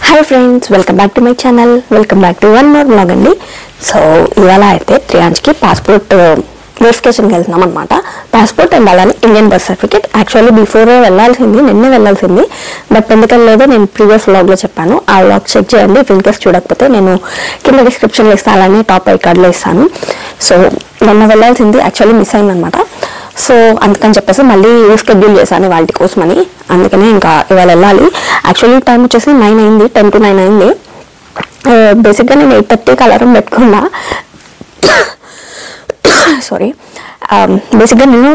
Hi friends, welcome back to my channel. Welcome back to one more vlog అండి. So ఇవాళ అయితే త్రియాంజ్కి passport వెరిఫికేషన్కి వెళ్తున్నాం అనమాట. పాస్పోర్ట్ అండ్ అలానే Indian birth certificate. Actually before వెళ్ళాల్సింది, నిన్నే వెళ్ళాల్సింది, బట్ ఎందుకలేదు నేను ప్రీవియస్ వ్లాగ్లో చెప్పాను. ఆ వ్లాగ్ చెక్ చేయండి. ఇన్ కేస్ చూడకపోతే నేను కింద డిస్క్రిప్షన్లో ఇస్తాను, అలానే టాప్ ఐ కార్డ్లో ఇస్తాను. సో నిన్న వెళ్ళాల్సింది యాక్చువల్లీ మిస్ అయిందనమాట. సో అందుకని చెప్పేసి మళ్ళీ రీషెడ్యూల్ చేశాను వాళ్ళ కోసమని. అందుకనే ఇంకా ఇవాళ వెళ్ళాలి. యాక్చువల్లీ టైం వచ్చేసి 9 అయింది, 10 to 9 అయింది. బేసిక్గా నేను 8:30కి అలారం పెట్టుకున్నా. సారీ, బేసిక్గా నేను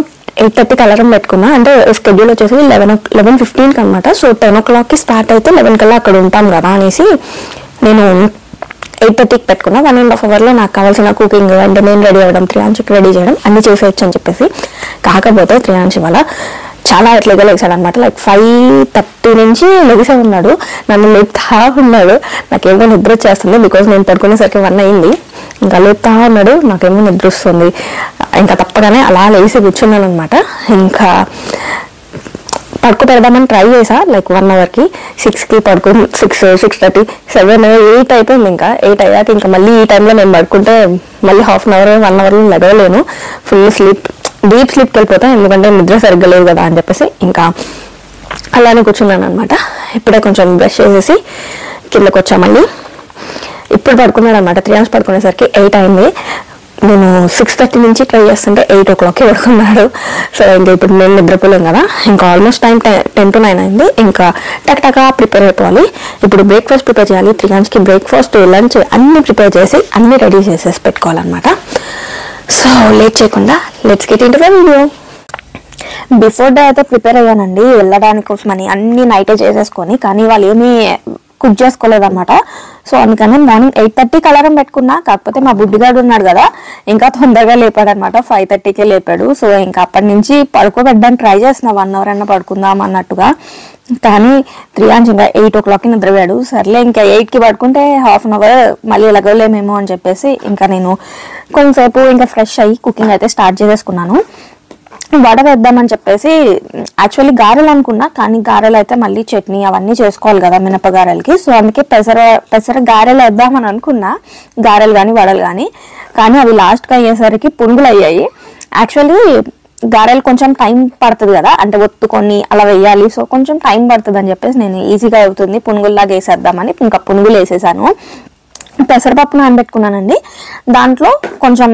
8:30కి అలారం పెట్టుకున్నా. అంటే షెడ్యూల్ వచ్చేసి 11:15కి అనమాట. సో 10 o'clockకి స్టార్ట్ అయితే 11 కల్లా అక్కడ ఉంటాం కదా అనేసి నేను 8:30కి పెట్టుకున్నా. 1.5 hourలో నాకు కావాల్సిన కుకింగ్ అంటే నేను రెడీ అవ్వడం, త్రియాంజ్కి రెడీ చేయడం అన్నీ చేసేయచ్చు అని చెప్పేసి. కాకపోతే త్రియాంజ్ వల్ల చాలా ఎట్లుగా లేచాడు అనమాట. లైక్ 5:30 నుంచి లెగిసే ఉన్నాడు, నన్ను లేపుతా ఉన్నాడు. నాకేమో నిద్ర వచ్చేస్తుంది, బికాజ్ నేను పడుకునేసరికి 1 అయింది. ఇంకా లేపుతా ఉన్నాడు, నాకేమో నిద్ర వస్తుంది. ఇంకా తప్పగానే అలా లేచి కూర్చున్నాను అనమాట. ఇంకా పడుకు పెడదామని ట్రై చేసా, లైక్ 1 hourకి. 6కి పడుకుని 6, 6:30, 7, 8 అయిపోయింది. ఇంకా 8 అయ్యాక ఇంకా మళ్ళీ ఈ టైంలో నేను పడుకుంటే మళ్ళీ హాఫ్ అన్ అవర్ 1 hourలో లెగవలేను. ఫుల్ స్లీప్, డీప్ స్లీప్కి వెళ్ళిపోతాను, ఎందుకంటే నిద్ర సరిగ్గా లేదు కదా అని చెప్పేసి. ఇంకా అలానే కూర్చున్నాను అనమాట. ఇప్పుడే కొంచెం బ్రష్ చేసేసి కిందకు వచ్చామని ఇప్పుడు పడుకున్నాడు అనమాట. త్రియాంజ్ పడుకునేసరికి 8 అయింది. నేను 6:30 నుంచి ట్రై చేస్తుంటే 8 o'clockకి పడుకున్నాడు. సో ఇంకా ఇప్పుడు నేను నిద్రపోలేం కదా. ఇంకా ఆల్మోస్ట్ టైం 10 to 9 అయింది. ఇంకా టక్టకా ప్రిపేర్ అయిపోవాలి. ఇప్పుడు బ్రేక్ఫాస్ట్ ప్రిపేర్ చేయాలి. త్రియాంజ్కి బ్రేక్ఫాస్ట్, లంచ్ అన్నీ ప్రిపేర్ చేసి అన్నీ రెడీ చేసేసి పెట్టుకోవాలన్నమాట. సో లేట్ చేయకుండా let's get into the video. Before day అయితే ప్రిపేర్ అయ్యానండి వెళ్ళడానికి కోసమని. అన్ని నైటే చేసేసుకొని, కానీ వాళ్ళు ఏమీ కుక్ చేసుకోలేదన్నమాట. సో అందుకని మార్నింగ్ 8:30కి అలారం పెట్టుకున్నా. కాకపోతే మా బుడ్డిగాడు ఉన్నాడు కదా, ఇంకా తొందరగా లేపాడు అనమాట. 5:30కే లేపాడు. సో ఇంకా అప్పటి నుంచి పడుకోబెట్టడానికి ట్రై చేసిన 1 hour అన్నా పడుకుందాం అన్నట్టుగా. కానీ త్రియాంజ్ ఇంకా 8 o'clockకి నిద్రపోయాడు. సర్లే ఇంకా 8కి పడుకుంటే హాఫ్ అన్ అవర్ మళ్ళీ ఎలాగోలేమేమో అని చెప్పేసి ఇంకా నేను కొంతసేపు ఇంకా ఫ్రెష్ అయ్యి కుకింగ్ అయితే స్టార్ట్ చేసేసుకున్నాను. వడ వేద్దామని చెప్పేసి యాక్చువల్లీ గారెలు అనుకున్నా, కానీ గారెలు అయితే మళ్ళీ చట్నీ అవన్నీ చేసుకోవాలి కదా మినపగారెలకి. సో అందుకే పెసర గారెలు వేద్దామని అనుకున్నా, గారెలు కానీ వడలు కానీ అవి లాస్ట్కి అయ్యేసరికి పునుగులు అయ్యాయి. యాక్చువల్లీ గారెలు కొంచెం టైం పడుతుంది కదా, అంటే ఒత్తుకొని అలా వేయాలి. సో కొంచెం టైం పడుతుంది అని చెప్పేసి నేను ఈజీగా అవుతుంది పునుగుల్లాగా వేసేద్దామని ఇంకా పునుగులు వేసేసాను. పెసరపప్పు నానబెట్టుకున్నానండి. దాంట్లో కొంచెం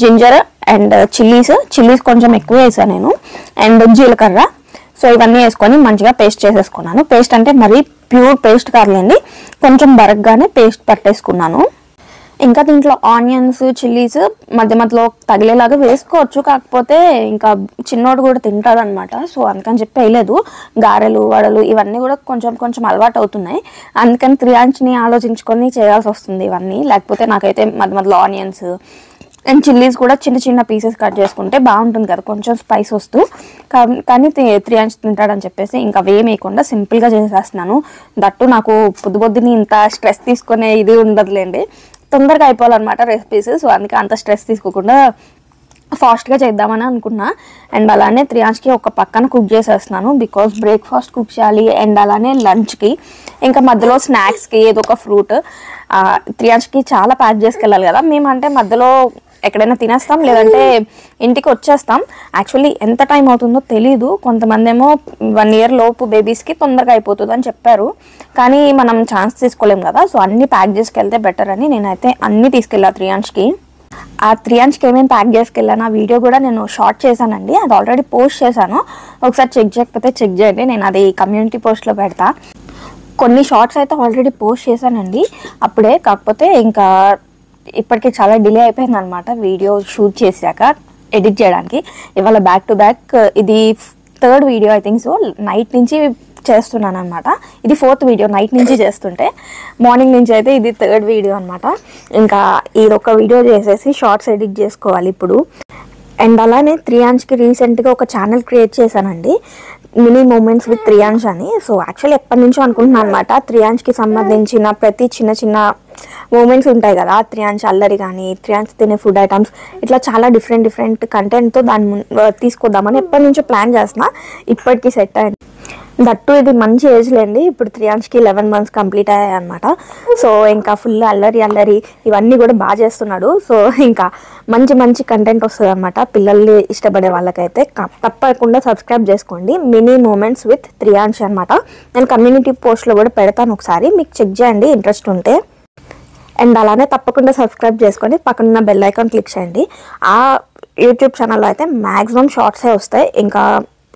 జింజర్ అండ్ చిల్లీస్ కొంచెం ఎక్కువ వేసాను నేను, అండ్ జీలకర్ర. సో ఇవన్నీ వేసుకొని మంచిగా పేస్ట్ చేసేసుకున్నాను. పేస్ట్ అంటే మరీ ప్యూర్ పేస్ట్ కాదులేండి, కొంచెం బరగ్గానే పేస్ట్ పట్టేసుకున్నాను. ఇంకా దీంట్లో ఆనియన్స్, చిల్లీస్ మధ్య మధ్యలో తగిలేలాగా వేసుకోవచ్చు. కాకపోతే ఇంకా చిన్నోడు కూడా తింటాడు అనమాట. సో అందుకని చెప్పి వేయలేదు. గారెలు, వడలు ఇవన్నీ కూడా కొంచెం అలవాటు అవుతున్నాయి. అందుకని త్రియాంజ్ని ఆలోచించుకొని చేయాల్సి వస్తుంది ఇవన్నీ. లేకపోతే నాకైతే మధ్య మధ్యలో ఆనియన్స్ అండ్ చిల్లీస్ కూడా చిన్న పీసెస్ కట్ చేసుకుంటే బాగుంటుంది కదా, కొంచెం స్పైస్ వస్తూ. కానీ త్రియాంజ్ తింటాడని చెప్పేసి ఇంకా వేయకుండా సింపుల్గా చేసేస్తున్నాను. దట్టు నాకు పొద్దుని ఇంత స్ట్రెస్ తీసుకునే ఇది ఉండదులేండి, తొందరగా అయిపోవాలన్నమాట రెసిపీస్. సో అందుకే అంత స్ట్రెస్ తీసుకోకుండా ఫాస్ట్గా చేద్దామని అనుకున్నా. అండ్ అలానే త్రియాంజ్కి ఒక పక్కన కుక్ చేసేస్తున్నాను, బికాస్ బ్రేక్ఫాస్ట్ కుక్ చేయాలి అండ్ అలానే లంచ్కి, ఇంకా మధ్యలో స్నాక్స్కి ఏదో ఒక ఫ్రూట్. త్రియాంజ్కి చాలా ప్యాక్ చేసుకెళ్ళాలి కదా. మేమంటే మధ్యలో ఎక్కడైనా తినేస్తాం, లేదంటే ఇంటికి వచ్చేస్తాం. యాక్చువల్లీ ఎంత టైం అవుతుందో తెలీదు. కొంతమంది ఏమో 1 year లోపు బేబీస్కి తొందరగా అయిపోతుంది అని చెప్పారు, కానీ మనం ఛాన్స్ తీసుకోలేం కదా. సో అన్నీ ప్యాక్ చేసుకెళ్తే బెటర్ అని నేనైతే అన్నీ తీసుకెళ్ళా త్రియాంజ్కి. ఆ త్రియాంజ్కి ఏమేమి ప్యాక్ చేసుకెళ్ళాను ఆ వీడియో కూడా నేను షార్ట్ చేశానండి. అది ఆల్రెడీ పోస్ట్ చేశాను, ఒకసారి చెక్ చేయకపోతే చెక్ చేయండి. నేను అది కమ్యూనిటీ పోస్ట్లో పెడతా. కొన్ని షార్ట్స్ అయితే ఆల్రెడీ పోస్ట్ చేశానండి అప్పుడే. కాకపోతే ఇంకా ఇప్పటికీ చాలా డిలే అయిపోయింది అనమాట వీడియో షూట్ చేశాక ఎడిట్ చేయడానికి. ఇవాళ బ్యాక్ టు బ్యాక్ ఇది 3rd video I think. So night నుంచి చేస్తున్నాను అనమాట. ఇది 4th వీడియో నైట్ నుంచి చేస్తుంటే, మార్నింగ్ నుంచి అయితే ఇది 3rd వీడియో అనమాట. ఇంకా ఇదొక వీడియో చేసేసి షార్ట్స్ ఎడిట్ చేసుకోవాలి ఇప్పుడు. అండ్ అలానే త్రియాంజ్కి రీసెంట్గా ఒక ఛానల్ క్రియేట్ చేశానండి, మినీ మూమెంట్స్ విత్ త్రియాంజ్ అని. సో యాక్చువల్లీ ఎప్పటి నుంచో అనుకుంటున్నాను అనమాట, త్రియాంజ్కి సంబంధించిన ప్రతి చిన్న మూమెంట్స్ ఉంటాయి కదా, త్రియాంజ్ అల్లరి కానీ, త్రియాంజ్ తినే ఫుడ్ ఐటమ్స్, ఇట్లా చాలా డిఫరెంట్ కంటెంట్తో దాన్ని తీసుకొద్దామని ఎప్పటి నుంచో ప్లాన్ చేస్తున్నా. ఇప్పటికీ సెట్ అయింది. దట్టు ఇది మంచి ఏజ్ లేండి. ఇప్పుడు త్రియాంష్కి 11 months కంప్లీట్ అయ్యాయి అనమాట. సో ఇంకా ఫుల్ అల్లరి ఇవన్నీ కూడా బాగా చేస్తున్నాడు. సో ఇంకా మంచి కంటెంట్ వస్తుంది అనమాట పిల్లల్ని ఇష్టపడే వాళ్ళకైతే. తప్పకుండా సబ్స్క్రైబ్ చేసుకోండి. మినీ మూమెంట్స్ విత్ త్రియాంష్ అనమాట. నేను కమ్యూనిటీ పోస్ట్లో కూడా పెడతాను, ఒకసారి మీకు చెక్ చేయండి ఇంట్రెస్ట్ ఉంటే. అండ్ అలానే తప్పకుండా సబ్స్క్రైబ్ చేసుకొని పక్కన బెల్ ఐకాన్ క్లిక్ చేయండి. ఆ యూట్యూబ్ ఛానల్లో అయితే మ్యాక్సిమం షార్ట్సే వస్తాయి. ఇంకా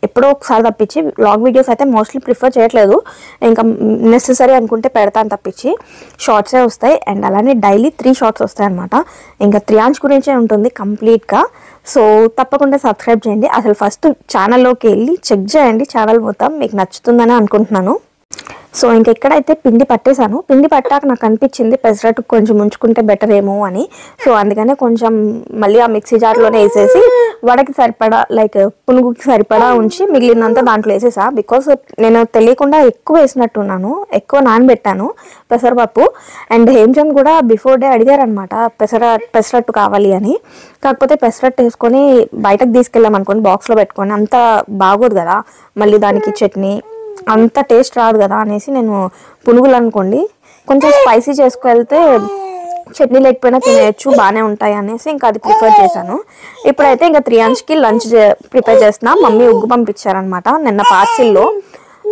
ఎప్పుడో ఒకసారి తప్పించి వ్లాగ్ వీడియోస్ అయితే మోస్ట్లీ ప్రిఫర్ చేయట్లేదు. ఇంకా నెసెసరీ అనుకుంటే పెడతాను తప్పించి, షార్ట్సే వస్తాయి. అండ్ అలానే డైలీ 3 షార్ట్స్ వస్తాయి అనమాట. ఇంకా త్రియాంష్ గురించే ఉంటుంది కంప్లీట్గా. సో తప్పకుండా సబ్స్క్రైబ్ చేయండి. అసలు ఫస్ట్ ఛానల్లోకి వెళ్ళి చెక్ చేయండి ఛానల్ మొత్తం, మీకు నచ్చుతుందని అనుకుంటున్నాను. సో ఇంక ఎక్కడైతే పిండి పట్టేశాను, పిండి పట్టాక నాకు అనిపించింది పెసరట్టు కొంచెం ఉంచుకుంటే బెటర్ ఏమో అని. సో అందుకనే కొంచెం మళ్ళీ ఆ మిక్సీ జార్లోనే వేసేసి వడకి సరిపడా లైక్ పునుగుకి సరిపడా ఉంచి మిగిలినంతా దాంట్లో వేసేసా. బికాస్ నేను తెలియకుండా ఎక్కువ వేసినట్టున్నాను, ఎక్కువ నానబెట్టాను పెసరపప్పు. అండ్ హేమచంద్ కూడా బిఫోర్ డే అడిగారనమాట పెసరట్టు కావాలి అని. కాకపోతే పెసరట్టు వేసుకొని బయటకు తీసుకెళ్ళాం అనుకోండి, బాక్స్లో పెట్టుకొని, అంత బాగోదు కదా, మళ్ళీ దానికి చట్నీ అంత టేస్ట్ రాదు కదా అనేసి నేను పునుగులు అనుకోండి కొంచెం స్పైసీ చేసుకెళ్తే చట్నీ లేకపోయినా తినేయచ్చు, బాగానే ఉంటాయి అనేసి ఇంకా అది ప్రిఫర్ చేశాను. ఇప్పుడైతే ఇంకా త్రియాంష్కి లంచ్ ప్రిపేర్ చేస్తున్నా. మమ్మీ ఉగ్గు పంపించారనమాట నిన్న పార్సిల్లో.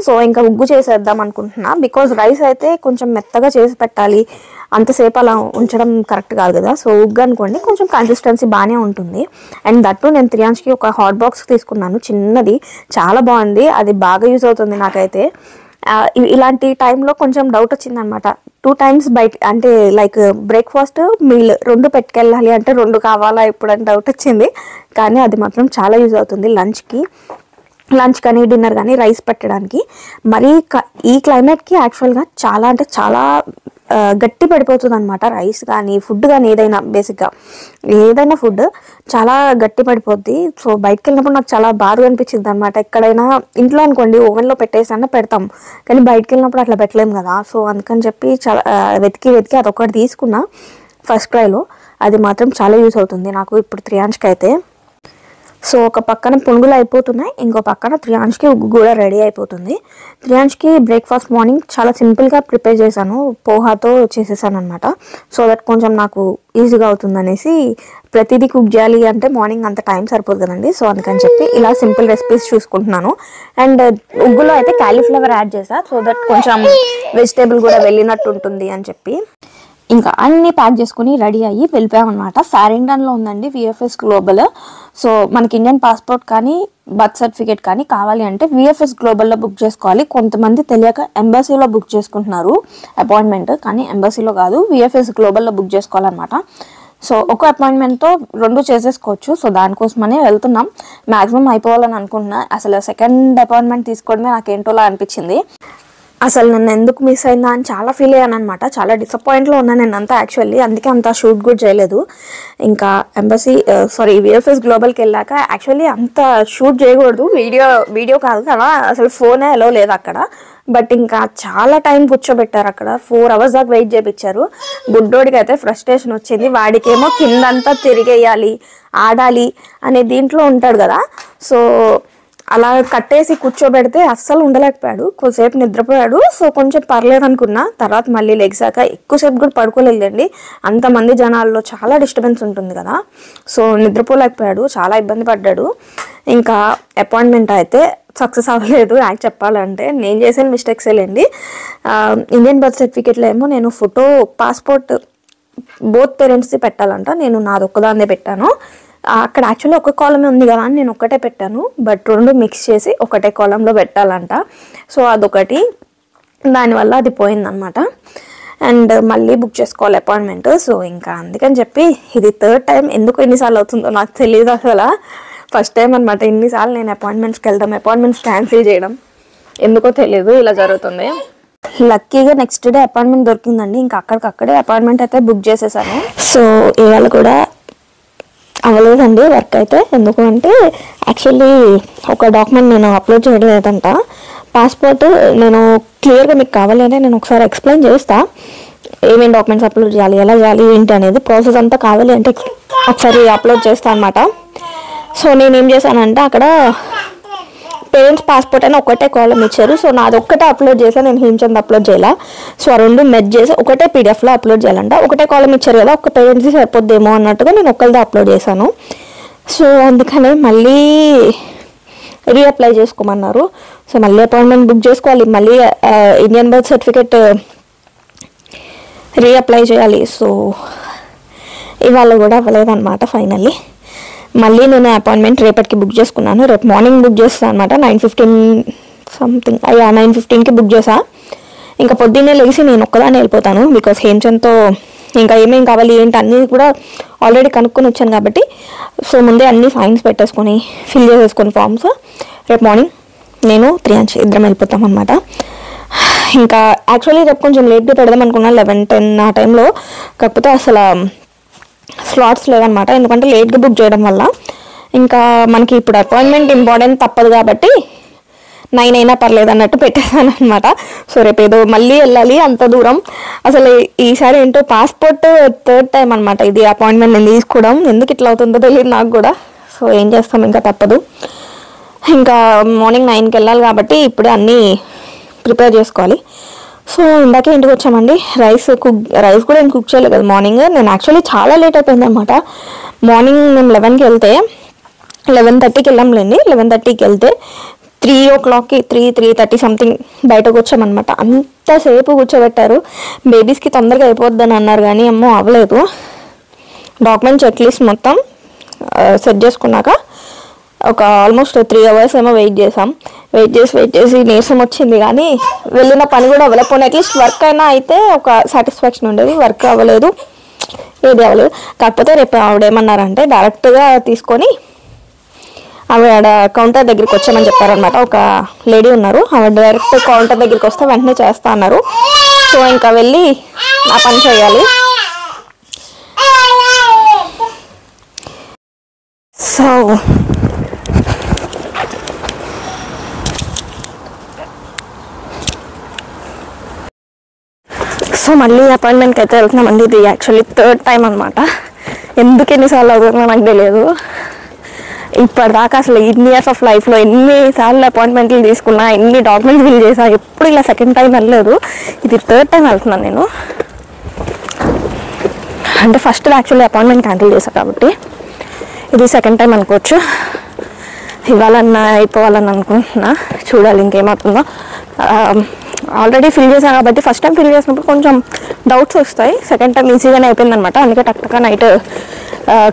సో ఇంకా ఉగ్గు చేసేద్దాం అనుకుంటున్నా. బికాజ్ రైస్ అయితే కొంచెం మెత్తగా చేసి పెట్టాలి, అంతసేపు అలా ఉంచడం కరెక్ట్ కాదు కదా. సో ఉగ్గు అనుకోండి కొంచెం కన్సిస్టెన్సీ బాగానే ఉంటుంది. అండ్ దట్టు నేను త్రియాంష్కి ఒక హాట్ బాక్స్ తీసుకున్నాను చిన్నది, చాలా బాగుంది, అది బాగా యూజ్ అవుతుంది నాకైతే. ఇలాంటి టైంలో కొంచెం డౌట్ వచ్చిందనమాట. 2 times బయట అంటే లైక్ బ్రేక్ఫాస్ట్ మీల్ 2 పెట్టుకెళ్ళాలి అంటే 2 కావాలా ఎప్పుడని డౌట్ వచ్చింది. కానీ అది మాత్రం చాలా యూజ్ అవుతుంది లంచ్ కానీ డిన్నర్ కానీ రైస్ పెట్టడానికి. మరి ఈ క్లైమేట్కి యాక్చువల్గా చాలా అంటే చాలా గట్టి పడిపోతుంది అనమాట రైస్ కానీ ఫుడ్ కానీ ఏదైనా బేసిక్గా ఏదైనా ఫుడ్ చాలా గట్టి పడిపోద్ది. సో బయటకు వెళ్ళినప్పుడు నాకు చాలా బాధగా అనిపించింది అనమాట. ఎక్కడైనా ఇంట్లో అనుకోండి ఓవెన్లో పెట్టేసన్నా పెడతాం, కానీ బయటకు వెళ్ళినప్పుడు అట్లా పెట్టలేము కదా. సో అందుకని చెప్పి చాలా వెతికి అదొకటి తీసుకున్నా ఫస్ట్ క్రైలో. అది మాత్రం చాలా యూస్ అవుతుంది నాకు ఇప్పుడు త్రియాంష్కి అయితే. సో ఒక పక్కన పునుగులు అయిపోతున్నాయి, ఇంకో పక్కన త్రియాంష్కి ఉగ్గు కూడా రెడీ అయిపోతుంది. త్రియాంష్కి బ్రేక్ఫాస్ట్ మార్నింగ్ చాలా సింపుల్గా ప్రిపేర్ చేశాను, పోహాతో చేసేసాను అనమాట. సో దట్ కొంచెం నాకు ఈజీగా అవుతుంది అనేసి. ప్రతిదీ కుక్ చేయాలి అంటే మార్నింగ్ అంత టైం సరిపోదు కదండి. సో అందుకని చెప్పి ఇలా సింపుల్ రెసిపీస్ చూసుకుంటున్నాను. అండ్ ఉగ్గులో అయితే క్యాలీఫ్లవర్ యాడ్ చేసా, సో దట్ కొంచెం వెజిటేబుల్ కూడా వెళ్ళినట్టు ఉంటుంది అని చెప్పి. ఇంకా అన్నీ ప్యాక్ చేసుకుని రెడీ అయ్యి వెళ్ళిపోయామన్నమాట. ఫారింగ్టన్లో ఉందండి విఎఫ్ఎస్ గ్లోబల్. సో మనకి ఇండియన్ పాస్పోర్ట్ కానీ బర్త్ సర్టిఫికేట్ కానీ కావాలి అంటే విఎఫ్ఎస్ గ్లోబల్లో బుక్ చేసుకోవాలి. కొంతమంది తెలియక ఎంబసీలో బుక్ చేసుకుంటున్నారు అపాయింట్మెంట్, కానీ ఎంబసీలో కాదు విఎఫ్ఎస్ గ్లోబల్లో బుక్ చేసుకోవాలన్నమాట. సో ఒక అపాయింట్మెంట్తో 2 చేసేసుకోవచ్చు. సో దానికోసమనే వెళ్తున్నాం, మ్యాక్సిమం అయిపోవాలని అనుకుంటున్నా. అసలు సెకండ్ అపాయింట్మెంట్ తీసుకోవడమే నాకేంటోలా అనిపించింది. అసలు నన్ను ఎందుకు మిస్ అయిందా అని చాలా ఫీల్ అయ్యాను అనమాట. చాలా డిసప్పాయింట్లో ఉన్నాను నేను అంతా యాక్చువల్లీ, అందుకే అంత షూట్ కూడా చేయలేదు. ఇంకా విఎఫ్ఎస్ గ్లోబల్కి వెళ్ళాక యాక్చువల్లీ అంత షూట్ చేయకూడదు, వీడియో కాదు కదా, అసలు ఫోనే అలో లేదు అక్కడ. బట్ ఇంకా చాలా టైం కూర్చోబెట్టారు అక్కడ, 4 hours దాకా వెయిట్ చేయించారు. బుడ్డోడికి అయితే ఫ్రస్ట్రేషన్ వచ్చింది, వాడికేమో కిందంతా తిరిగేయాలి ఆడాలి అనే దీంట్లో ఉంటాడు కదా. సో అలా కట్టేసి కూర్చోబెడితే అస్సలు ఉండలేకపోయాడు, కొద్దిసేపు నిద్రపోయాడు. సో కొంచెం పర్లేదు అనుకున్నా, తర్వాత మళ్ళీ లెగ్సాక ఎక్కువసేపు కూడా పడుకోలేదండి, అంతమంది జనాల్లో చాలా డిస్టర్బెన్స్ ఉంటుంది కదా. సో నిద్రపోలేకపోయాడు, చాలా ఇబ్బంది పడ్డాడు. ఇంకా అపాయింట్మెంట్ అయితే సక్సెస్ అవ్వలేదు. యాక్ట్ చెప్పాలంటే నేను చేసిన మిస్టేక్సే లేండి. ఇండియన్ బర్త్ సర్టిఫికేట్లో ఏమో నేను ఫోటో పాస్పోర్ట్ బోత్ పేరెంట్స్ది పెట్టాలంట, నేను నాది ఒక్కదాన్నే పెట్టాను. అక్కడ యాక్చువల్లీ ఒక కాలమే ఉంది కదా అని నేను ఒక్కటే పెట్టాను, బట్ 2 మిక్స్ చేసి ఒకటే కాలంలో పెట్టాలంట. సో అదొకటి, దానివల్ల అది పోయిందనమాట. అండ్ మళ్ళీ బుక్ చేసుకోవాలి అపాయింట్మెంట్. సో ఇంకా అందుకని చెప్పి ఇది 3rd time, ఎందుకు ఎన్నిసార్లు అవుతుందో నాకు తెలియదు అసలు. ఫస్ట్ టైం అనమాట ఎన్నిసార్లు నేను అపాయింట్మెంట్స్కి వెళ్దాం, అపాయింట్మెంట్స్ క్యాన్సిల్ చేయడం, ఎందుకో తెలియదు ఇలా జరుగుతుంది. లక్కీగా నెక్స్ట్ డే అపాయింట్మెంట్ దొరికిందండి, ఇంకా అక్కడికక్కడే అపాయింట్మెంట్ అయితే బుక్ చేసేసాను. సో ఇవాళ కూడా అవ్వలేదండి వర్క్ అయితే, ఎందుకు అంటే యాక్చువల్లీ ఒక డాక్యుమెంట్ నేను అప్లోడ్ చేయడం లేదంట. పాస్పోర్ట్ నేను క్లియర్గా మీకు కావాలి అంటే నేను ఒకసారి ఎక్స్ప్లెయిన్ చేస్తా, ఏమేమి డాక్యుమెంట్స్ అప్లోడ్ చేయాలి, ఎలా చేయాలి ఏంటి అనేది ప్రాసెస్ అంతా కావాలి అంటే ఒకసారి అప్లోడ్ చేస్తాను అనమాట. సో నేనేం చేశానంటే అక్కడ పేరెంట్స్ పాస్పోర్ట్ అయినా ఒకటే కాలం ఇచ్చారు. సో నాది ఒక్కటే అప్లోడ్ చేశాను, నేను హేమచంద్ అప్లోడ్ చేయాల. సో ఆ రెండు మెర్జ్ చేసి ఒకటే పీడిఎఫ్లో అప్లోడ్ చేయాలంట. ఒకటే కాలం ఇచ్చారు కదా, ఒక పేరెంట్స్ది సరిపోద్దేమో అన్నట్టుగా నేను ఒక్కరిది అప్లోడ్ చేశాను. సో అందుకనే మళ్ళీ రీఅప్లై చేసుకోమన్నారు. సో మళ్ళీ అపాయింట్మెంట్ బుక్ చేసుకోవాలి, మళ్ళీ ఇండియన్ బర్త్ సర్టిఫికేట్ రీఅప్లై చేయాలి. సో ఇవాళ కూడా అవ్వలేదన్నమాట. ఫైనల్లీ మళ్ళీ నేను అపాయింట్మెంట్ రేపటికి బుక్ చేసుకున్నాను. రేపు మార్నింగ్ బుక్ చేస్తాను అనమాట. 9:15 సంథింగ్ 9:15కి బుక్ చేసా. ఇంకా పొద్దున్నే లేచి నేను ఒక్కదాన్ని వెళ్ళిపోతాను. బికాస్ హేమచంద్తో ఇంకా ఏమేం కావాలి ఏంటి అన్నీ కూడా ఆల్రెడీ కనుక్కొని వచ్చాను కాబట్టి. సో ముందే అన్ని సైన్స్ పెట్టేసుకొని ఫిల్ చేసేసుకొని ఫామ్స్ రేపు మార్నింగ్ నేను త్రియాంశ్ ఇద్దరం వెళ్ళిపోతాం అనమాట. ఇంకా యాక్చువల్లీ రేపు కొంచెం లేట్గా పెడదాం అనుకున్నాను, 11-10 ఆ టైంలో. కాకపోతే అసలు స్లాట్స్ లేవన్నమాట, ఎందుకంటే లేట్గా బుక్ చేయడం వల్ల. ఇంకా మనకి ఇప్పుడు అపాయింట్మెంట్ ఇంపార్టెంట్ తప్పదు కాబట్టి 9 అయినా పర్లేదు అన్నట్టు పెట్టేశాను అనమాట. సో రేపు ఏదో మళ్ళీ వెళ్ళాలి అంత దూరం. అసలు ఈసారి ఏంటో పాస్పోర్ట్ 3rd టైం అనమాట ఇది అపాయింట్మెంట్ నేను తీసుకోవడం. ఎందుకు ఇట్లా అవుతుందో తెలియదు నాకు కూడా. సో ఏం చేస్తాం, ఇంకా తప్పదు. ఇంకా మార్నింగ్ 9కి వెళ్ళాలి కాబట్టి ఇప్పుడే అన్నీ ప్రిపేర్ చేసుకోవాలి. సో ఇందాకే ఇంటికి వచ్చామండి. రైస్ కూడా ఏం కుక్ చేయలేదు కదా మార్నింగ్. నేను యాక్చువల్లీ చాలా లేట్ అయిపోయింది అనమాట. మార్నింగ్ మేము 11కి వెళ్తే 11:30కి వెళ్ళాంలేండి. 11:30కి వెళ్తే 3 o'clockకి 3:30 సంథింగ్ బయటకు వచ్చామన్నమాట. అంతసేపు కూర్చోబెట్టారు. బేబీస్కి తొందరగా అయిపోద్దని అన్నారు కానీ ఏమో అవ్వలేదు. డాక్యుమెంట్ చెక్ లిస్ట్ మొత్తం సెట్ చేసుకున్నాక ఒక ఆల్మోస్ట్ 3 hours ఏమో వెయిట్ చేసి నీరసం వచ్చింది. కానీ వెళ్ళిన పని కూడా అవ్వలేకపోయినా అట్లీస్ట్ వర్క్ అయినా అయితే ఒక సాటిస్ఫాక్షన్ ఉండేది. వర్క్ అవ్వలేదు, ఏది అవ్వలేదు. కాకపోతే రేపు ఆవిడ ఏమన్నారంటే డైరెక్ట్గా తీసుకొని ఆవిడ కౌంటర్ దగ్గరికి వచ్చామని చెప్పారనమాట. ఒక లేడీ ఉన్నారు, ఆవిడ డైరెక్ట్ కౌంటర్ దగ్గరికి వస్తే వెంటనే చేస్తా అన్నారు. సో ఇంకా వెళ్ళి ఆ పని చేయాలి. సో మళ్ళీ అపాయింట్మెంట్కి అయితే వెళ్తున్నామండి. ఇది యాక్చువల్లీ 3rd టైం అనమాట. ఎందుకు ఎన్నిసార్లు అవుతుందో నాకు తెలియదు. ఇప్పటిదాకా అసలు ఇన్ని ఇయర్స్ ఆఫ్ లైఫ్లో ఎన్నిసార్లు అపాయింట్మెంట్లు తీసుకున్నా, ఎన్ని డాక్యుమెంట్స్ ఫిల్ చేసా, ఎప్పుడు ఇలా 2nd టైం వెళ్ళలేదు. ఇది 3rd టైం వెళ్తున్నాను నేను. అంటే ఫస్ట్ యాక్చువల్లీ అపాయింట్మెంట్ క్యాన్సిల్ చేశాను కాబట్టి ఇది 2nd టైం అనుకోవచ్చు. ఇవ్వాలన్నా అయిపోవాలని అనుకుంటున్నా, చూడాలి ఇంకేమవుతుందో. ఆల్రెడీ ఫిల్ చేశాను కాబట్టి ఫస్ట్ టైం ఫిల్ చేసినప్పుడు కొంచెం డౌట్స్ వస్తాయి. 2nd టైం ఈజీగానే అయిపోయింది అనమాట. అందుకే టక్టక్క నైట్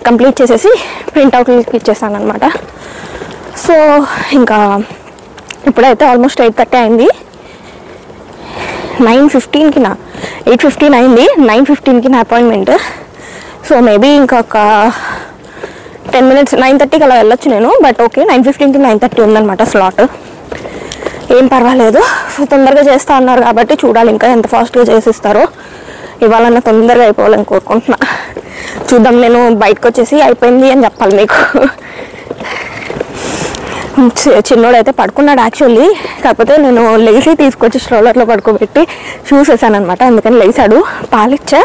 కంప్లీట్ చేసేసి ప్రింట్అవుట్లు ఇచ్చేసాను అనమాట. సో ఇంకా ఇప్పుడైతే ఆల్మోస్ట్ 8:30 అయింది. 9:15కి 8:15 అయింది. 9:15కి నా అపాయింట్మెంట్. సో మేబీ ఇంకొక 10 minutes 9:30కి అలా వెళ్ళొచ్చు నేను. బట్ ఓకే, 9:15కి 9:30 ఉందన్నమాట స్లాట్. ఏం పర్వాలేదు. సో తొందరగా చేస్తా అన్నారు కాబట్టి చూడాలి ఇంకా ఎంత ఫాస్ట్గా చేసిస్తారో. ఇవాళన్నా తొందరగా అయిపోవాలని కోరుకుంటున్నా. చూద్దాం. నేను బయటకు వచ్చేసి అయిపోయింది అని చెప్పాలి మీకు. చిన్నోడైతే పడుకున్నాడు యాక్చువల్లీ. కాకపోతే నేను లేచి తీసుకొచ్చి స్ట్రోలర్లో పడుకోబెట్టి చూసేసాను అనమాట. అందుకని లేచాడు, పాలిచ్చా,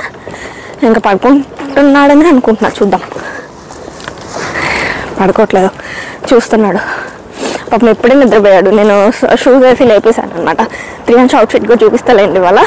ఇంకా పడుకుంటున్నాడని అనుకుంటున్నా. చూద్దాం. పడుకోవట్లేదు, చూస్తున్నాడు. పాపం ఎప్పుడే నిద్రపోయాడు. నేను షూస్ వేసి లేపేశాను అనమాట. 3 అవుట్ఫిట్ కూడా చూపిస్తాలేండి ఇవాళ.